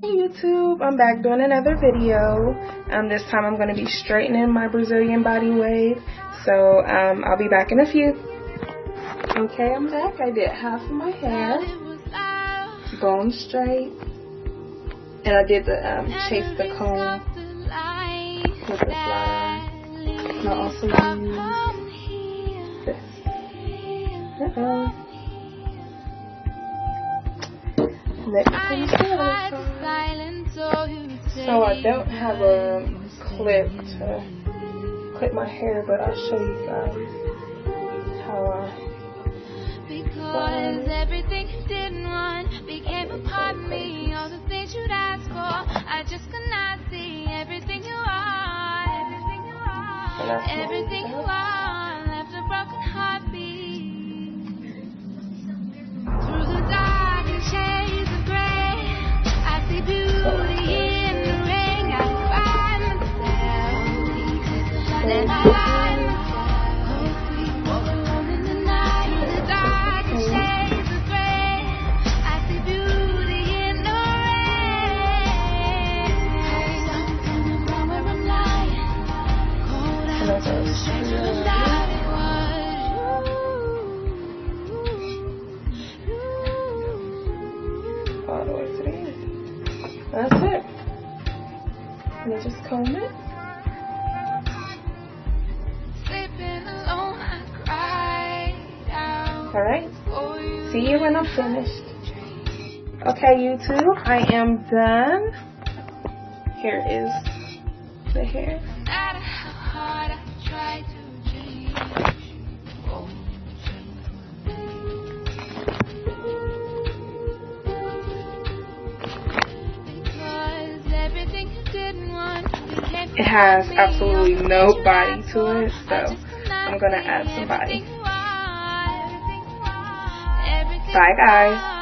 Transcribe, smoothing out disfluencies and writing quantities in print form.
Hey YouTube, I'm back doing another video. This time I'm going to be straightening my Brazilian body wave. So I'll be back in a few. Okay, I'm back. I did half of my hair, bone straight, and I did the chase the comb with the flyer. And I also used this. Next thing so I don't have a clip to clip my hair, but I'll show you guys how because everything you didn't want became a part of me. All the things you'd ask for, I just could not see. Everything you are, everything you are, left a broken heartbeat. Through the dark and shades of gray, I see beauty in the rain. I find myself, and I find myself all alone in the night. Through the dark and shades of gray, I see beauty in the rain. Something wrong where I'm lying, cold out too straight to the night. It was all the way to the end. That's it. And I just comb it. sleeping alone, I cried out. Alright. For you. See you when I'm finished. Okay, YouTube, I am done. Here is the hair. No matter how hard I try to change, because everything you didn't want became It has part of me. absolutely All the no things you body asked to for, it, I so just could not I'm gonna see. add some body. Everything you are, everything you are, everything Bye, you guys. are.